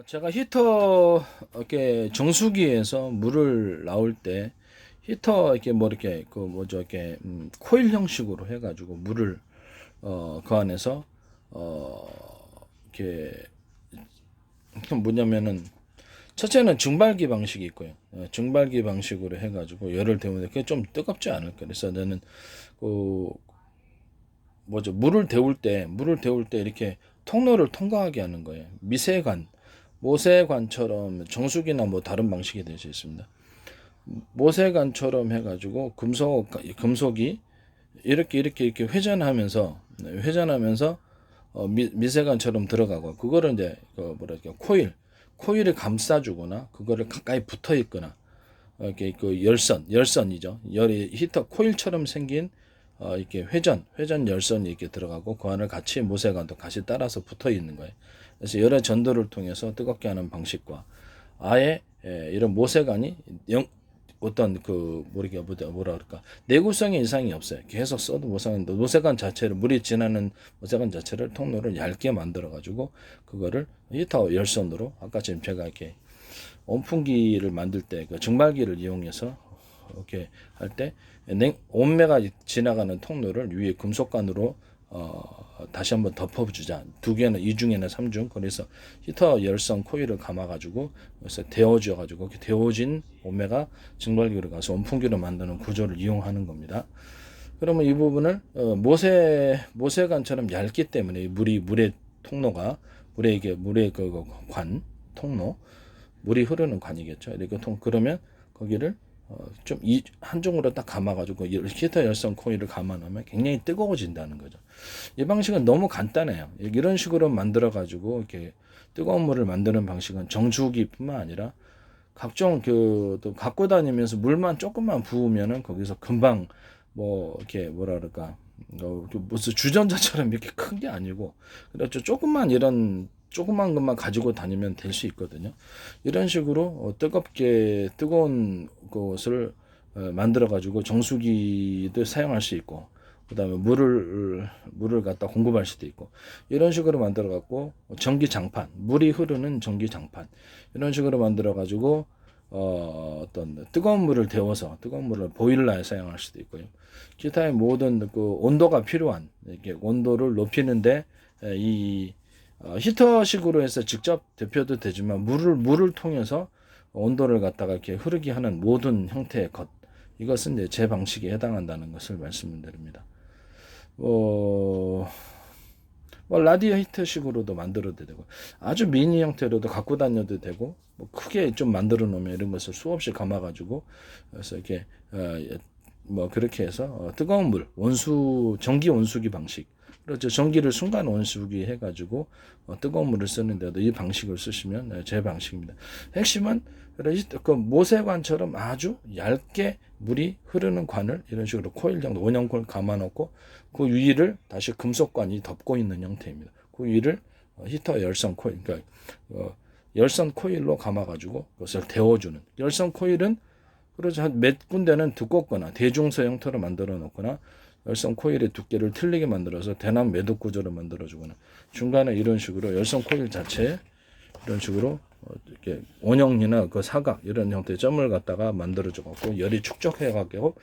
제가 히터 이렇게 정수기에서 물을 나올 때 히터 이렇게 뭐 이렇게 그 뭐죠 이렇게 코일 형식으로 해가지고 물을 그 안에서 이렇게 뭐냐면은 첫째는 증발기 방식이 있고요. 증발기 방식으로 해가지고 열을 데우는데 그게 좀 뜨겁지 않을까. 그래서 저는 그 뭐죠 물을 데울 때 이렇게 통로를 통과하게 하는 거예요. 미세관 모세관처럼 정수기나 뭐 다른 방식이 될 수 있습니다. 모세관처럼 해가지고 금속이 이렇게 회전하면서 미세관처럼 들어가고 그거를 이제 그 뭐랄까 코일을 감싸주거나 그거를 가까이 붙어 있거나 이렇게 그 열선이죠. 열이 히터 코일처럼 생긴 이렇게 회전 열선이 이렇게 들어가고 그 안을 같이 모세관도 같이 따라서 붙어 있는 거예요. 그래서 열의 전도를 통해서 뜨겁게 하는 방식과 아예 이런 모세관이 어떤 그 뭐라 그럴까 내구성의 이상이 없어요. 계속 써도 모세관 자체를 물이 지나는 모세관 자체를 통로를 얇게 만들어 가지고 그거를 히터 열선으로 아까 지금 제가 이렇게 온풍기를 만들 때 그 증발기를 이용해서 이렇게 할 때 온매가 지나가는 통로를 위에 금속관으로 다시 한번 덮어주자. 두 개는 이중이나 삼중. 그래서 히터 열선 코일을 감아가지고 그래서 데워져가지고 데워진 온매가 증발기로 가서 온풍기로 만드는 구조를 이용하는 겁니다. 그러면 이 부분을 모세관처럼 얇기 때문에 물의 통로가 물의 관 통로 물이 흐르는 관이겠죠. 이렇게 그러면 거기를 좀 한쪽으로 딱 감아가지고 히터 열선 코일을 감아놓으면 굉장히 뜨거워진다는 거죠. 이 방식은 너무 간단해요. 이런 식으로 만들어가지고 이렇게 뜨거운 물을 만드는 방식은 정수기뿐만 아니라 각종 또 갖고 다니면서 물만 조금만 부으면은 거기서 금방 뭐 이렇게 뭐라 그럴까 무슨 주전자처럼 이렇게 큰 게 아니고 그렇죠. 조그만 것만 가지고 다니면 될 수 있거든요. 이런 식으로 뜨거운 것을 만들어 가지고 정수기도 사용할 수 있고 그다음에 물을 갖다 공급할 수도 있고 이런 식으로 만들어 갖고 전기장판 물이 흐르는 전기장판 이런 식으로 만들어 가지고 어떤 뜨거운 물을 데워서 뜨거운 물을 보일러에 사용할 수도 있고요. 기타의 모든 그 온도가 필요한 이렇게 온도를 높이는데 이 히터식으로 해서 직접 데펴도 되지만 물을 통해서 온도를 갖다가 이렇게 흐르게 하는 모든 형태의 것 이것은 이제 제 방식에 해당한다는 것을 말씀드립니다. 라디오 히터식으로도 만들어도 되고 아주 미니 형태로도 갖고 다녀도 되고 뭐 크게 좀 만들어 놓으면 이런 것을 수없이 감아 가지고 그래서 이렇게 그렇게 해서 뜨거운 물 전기 온수기 방식 그렇죠. 전기를 순간 온수기 해가지고 뜨거운 물을 쓰는데도 이 방식을 쓰시면 제 방식입니다. 핵심은 그 모세관처럼 아주 얇게 물이 흐르는 관을 이런 식으로 코일 정도 원형코일 감아놓고 그 위를 다시 금속관이 덮고 있는 형태입니다. 그 위를 히터 열선 코일, 그러니까 열선 코일로 감아가지고 그것을 데워주는 열선 코일은 그렇죠. 몇 군데는 두껍거나 대중서 형태로 만들어 놓거나 열선 코일의 두께를 틀리게 만들어서 대남 매듭 구조를 만들어주거나 중간에 이런 식으로 열선 코일 자체에 이런 식으로 이렇게 원형이나 그 사각 이런 형태의 점을 갖다가 만들어줘 갖고 열이 축적해 갖고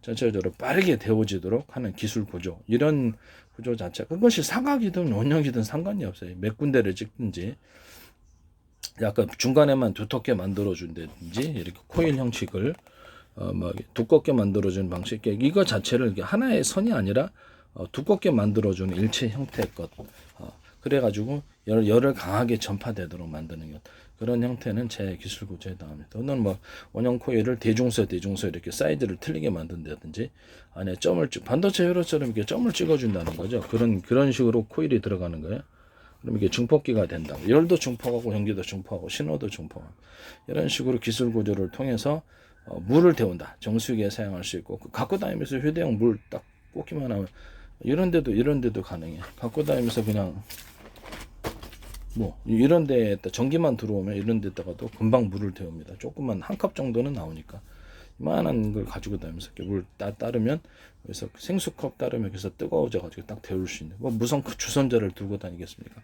전체적으로 빠르게 데워지도록 하는 기술 구조 이런 구조 자체 그것이 사각이든 원형이든 상관이 없어요. 몇 군데를 찍든지 약간 중간에만 두텁게 만들어준다든지 이렇게 코일 형식을 두껍게 만들어주는 방식 이거 자체를 하나의 선이 아니라 두껍게 만들어주는 일체 형태의 것 그래가지고 열을 강하게 전파되도록 만드는 것 그런 형태는 제 기술 구조에 해당합니다. 또는 원형 코일을 대중서 이렇게 사이즈를 틀리게 만든다든지 안에 반도체 회로처럼 이렇게 점을 찍어준다는 거죠. 그런 식으로 코일이 들어가는 거예요. 그럼 이게 증폭기가 된다. 열도 증폭하고 전기도 증폭하고 신호도 증폭하고 이런 식으로 기술 구조를 통해서 물을 데운다. 정수기에 사용할 수 있고 갖고 다니면서 휴대용 물 딱 꽂기만 하면 이런 데도 가능해. 갖고 다니면서 그냥 이런 데에 전기만 들어오면 이런 데다가도 금방 물을 데웁니다. 조금만 한 컵 정도는 나오니까 이만한 걸 가지고 다니면서 이렇게 물 따르면 그래서 생수컵 따르면 그래서 뜨거워져 가지고 딱 데울 수 있는 뭐 무슨 그 주선자를 들고 다니겠습니까?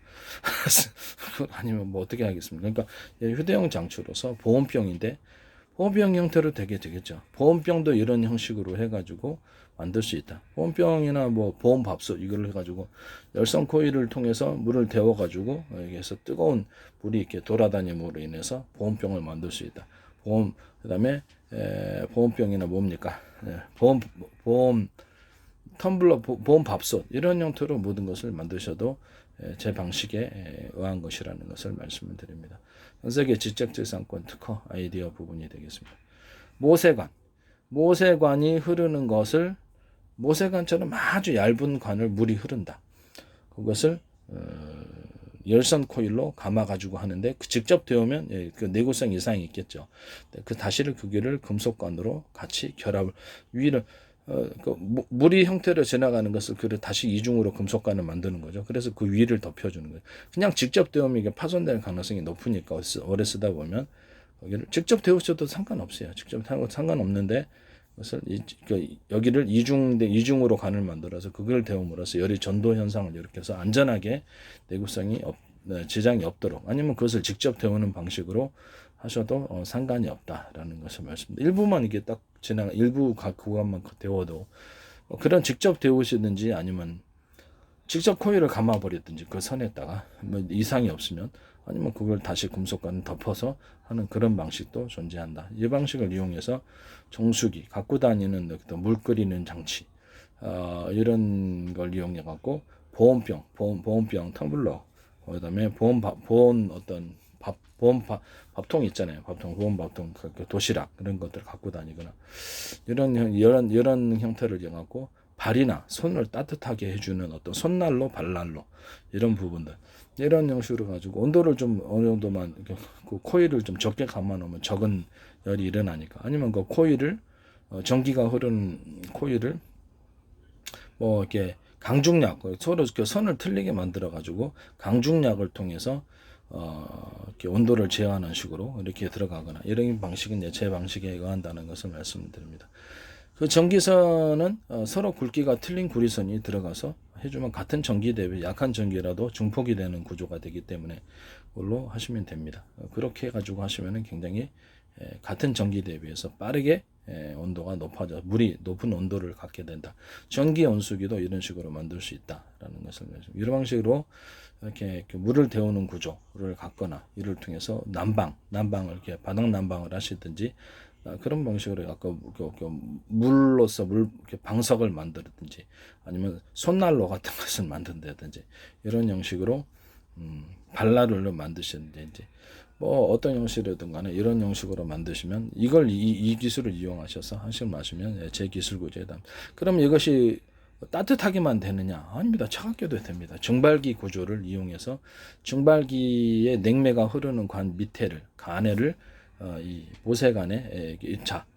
아니면 뭐 어떻게 하겠습니까? 그러니까 휴대용 장치로서 보온병인데 보온병 형태로 되겠죠. 보온병도 이런 형식으로 해가지고 만들 수 있다. 보온병이나 뭐 보온밥솥 이걸 해가지고 열선 코일을 통해서 물을 데워가지고 여기에서 뜨거운 물이 이렇게 돌아다님으로 인해서 보온병을 만들 수 있다. 그다음에 보온병이나 뭡니까? 보온 텀블러, 보온밥솥 이런 형태로 모든 것을 만드셔도 제 방식에 의한 것이라는 것을 말씀을 드립니다. 전 세계 지적재산권 특허 아이디어 부분이 되겠습니다. 모세관이 흐르는 것을 모세관처럼 아주 얇은 관을 물이 흐른다. 그것을 열선 코일로 감아가지고 하는데 직접 데우면 그 내구성 이상이 있겠죠. 그 다시를 그기를 금속관으로 같이 결합을 위를 그 물이 형태로 지나가는 것을 그를 다시 이중으로 금속관을 만드는 거죠. 그래서 그 위를 덮여주는 거예요. 그냥 직접 데우면 이게 파손될 가능성이 높으니까 오래 쓰다 보면 거기를 직접 데우셔도 상관없어요. 직접 상관없는데 그것을 여기를 이중으로 관을 만들어서 그걸 데움으로써 열이 전도 현상을 일으켜서 안전하게 내구성이 지장이 없도록 아니면 그것을 직접 데우는 방식으로 하셔도 상관이 없다라는 것을 말씀드립니다. 일부만 이게 딱 일부 각 구간만 데워도 그런 직접 데우시든지 아니면 직접 코일을 감아버리든지 그 선에다가 뭐 이상이 없으면 아니면 그걸 다시 금속관을 덮어서 하는 그런 방식도 존재한다. 이 방식을 이용해서 정수기, 갖고 다니는 물 끓이는 장치 이런 걸 이용해 갖고 보온병 텀블러 그다음에 밥통 있잖아요. 보온 밥통, 그 도시락 그런 것들 갖고 다니거나 이런 형태를 이용하고 발이나 손을 따뜻하게 해주는 어떤 손난로, 발난로 이런 부분들 이런 형식으로 가지고 온도를 좀 어느 정도만 그 코일을 좀 적게 감아 놓으면 적은 열이 일어나니까 아니면 그 코일을 전기가 흐르는 코일을 뭐 이렇게 강중약 서로 이렇게 선을 틀리게 만들어 가지고 강중약을 통해서 이렇게 온도를 제어하는 식으로 이렇게 들어가거나 이런 방식은 제 방식에 의한다는 것을 말씀드립니다. 그 전기선은 서로 굵기가 틀린 구리선이 들어가서 해주면 같은 전기 대비 약한 전기라도 중폭이 되는 구조가 되기 때문에 그걸로 하시면 됩니다. 그렇게 해가지고 하시면 굉장히 같은 전기 대비해서 빠르게 온도가 높아져 물이 높은 온도를 갖게 된다. 전기 온수기도 이런 식으로 만들 수 있다라는 것을 말씀. 이런 방식으로 이렇게 물을 데우는 구조를 갖거나 이를 통해서 난방을 이렇게 바닥 난방을 하시든지 그런 방식으로 아까 물로서 이렇게 방석을 만들든지 아니면 손난로 같은 것을 만든다든지 이런 형식으로 발난로를 만드시든지 뭐 어떤 형식이든 간에 이런 형식으로 만드시면 이걸 이 기술을 이용하셔서 하시면 제 기술 구조에 다 그럼 이것이 따뜻하게만 되느냐? 아닙니다. 차갑게도 됩니다. 증발기 구조를 이용해서 증발기의 냉매가 흐르는 관 밑에를 간에를 이 모세관에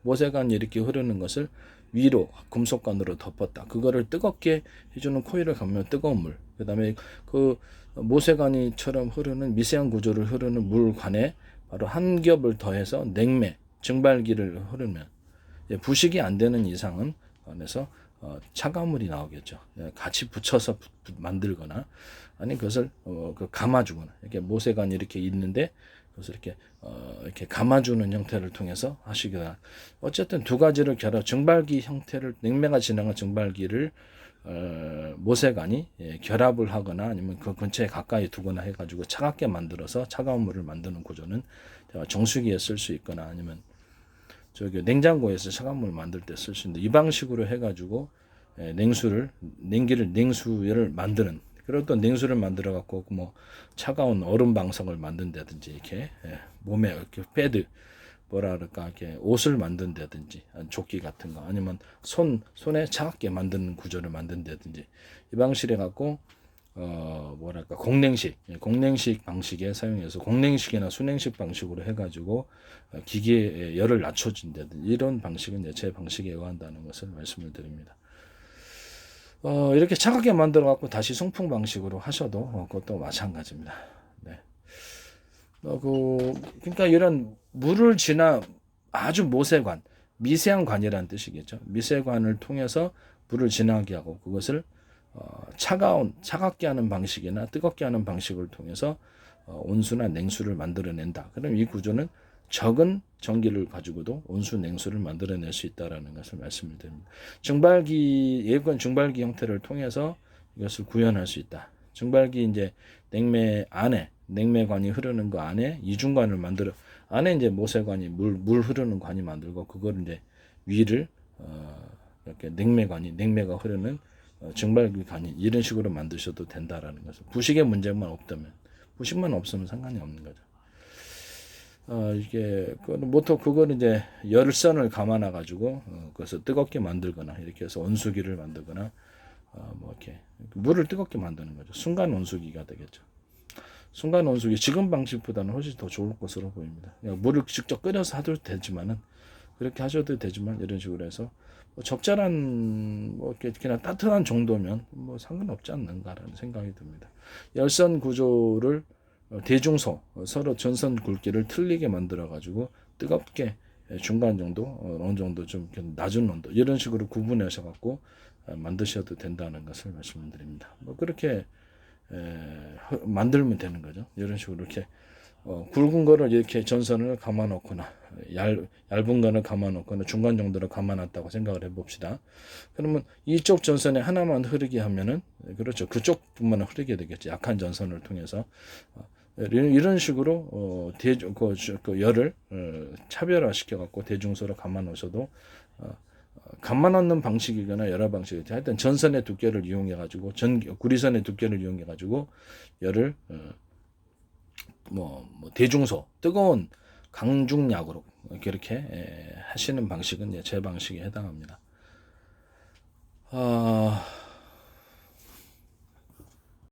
모세관이 이렇게 흐르는 것을 위로 금속관으로 덮었다. 그거를 뜨겁게 해주는 코일을 감으면 뜨거운 물. 그다음에 그 모세관이처럼 흐르는 미세한 구조를 흐르는 물관에 바로 한 겹을 더해서 냉매 증발기를 흐르면 부식이 안 되는 이상은 안에서 차가운 물이 나오겠죠. 같이 붙여서 만들거나 아니 그것을 감아주거나 이렇게 모세관이 이렇게 있는데 그것을 이렇게 감아주는 형태를 통해서 하시거나 어쨌든 두 가지를 결합 증발기 형태를 냉매가 지나간 증발기를 모세관이 결합을 하거나 아니면 그 근처에 가까이 두거나 해가지고 차갑게 만들어서 차가운 물을 만드는 구조는 정수기에 쓸 수 있거나 아니면 저기 냉장고에서 차가운 물 만들 때 쓸 수 있는데 이 방식으로 해가지고 냉수를 만드는 그리고 또 냉수를 만들어 갖고 뭐 차가운 얼음 방석을 만든다든지 이렇게 몸에 이렇게 패드 뭐라 그럴까 이렇게 옷을 만든다든지 조끼 같은 거 아니면 손에 차갑게 만드는 구조를 만든다든지 이 방식을 갖고 뭐랄까 공냉식 방식에 사용해서 공냉식이나 순냉식 방식으로 해가지고 기계의 열을 낮춰준다든지 이런 방식은 제 방식에 의한다는 것을 말씀을 드립니다. 이렇게 차갑게 만들어 갖고 다시 송풍 방식으로 하셔도 그것도 마찬가지입니다. 네. 그러니까 이런 물을 지나 아주 모세관 미세한 관이라는 뜻이겠죠. 미세관을 통해서 불을 진하게 하고 그것을 차갑게 하는 방식이나 뜨겁게 하는 방식을 통해서 온수나 냉수를 만들어낸다. 그럼 이 구조는 적은 전기를 가지고도 온수, 냉수를 만들어낼 수 있다라는 것을 말씀을 드립니다. 예건 증발기 형태를 통해서 이것을 구현할 수 있다. 증발기 이제 냉매관이 흐르는 그 안에 이중관을 만들어 안에 이제 모세관이 물 흐르는 관이 만들고 그걸 이제 위를 이렇게 냉매가 흐르는 증발기 관이 이런 식으로 만드셔도 된다라는 것을 부식의 문제만 없다면 부식만 없으면 상관이 없는 거죠. 이게 보통 그걸 이제 열선을 감아놔 가지고 그것을 뜨겁게 만들거나 이렇게 해서 온수기를 만들거나 뭐 이렇게 물을 뜨겁게 만드는 거죠. 순간 온수기가 되겠죠. 순간 온수기 지금 방식보다는 훨씬 더 좋을 것으로 보입니다. 물을 직접 끓여서 하도 되지만은 그렇게 하셔도 되지만 이런 식으로 해서 뭐 적절한 뭐 이렇게 그냥 따뜻한 정도면 뭐 상관없지 않는가라는 생각이 듭니다. 열선 구조를 대중소 서로 전선 굵기를 틀리게 만들어 가지고 뜨겁게 중간 정도 어느 정도 좀 낮은 온도 이런 식으로 구분해서 갖고 만드셔도 된다는 것을 말씀드립니다. 뭐 그렇게 만들면 되는 거죠. 이런 식으로 이렇게 굵은 거를 이렇게 전선을 감아 놓거나 얇은 거를 감아 놓거나 중간 정도로 감아 놨다고 생각을 해 봅시다. 그러면 이쪽 전선에 하나만 흐르게 하면은 그렇죠. 그쪽뿐만 흐르게 되겠죠. 약한 전선을 통해서 이런 식으로 그 열을 차별화시켜 갖고 대중소로 감아 놓으셔도 감아 놓는 방식이거나 여러 방식이죠. 하여튼 전선의 두께를 이용해 가지고 구리선의 두께를 이용해 가지고 열을 뭐 대중소 뜨거운 강중약으로 이렇게 하시는 방식은 제 방식에 해당합니다.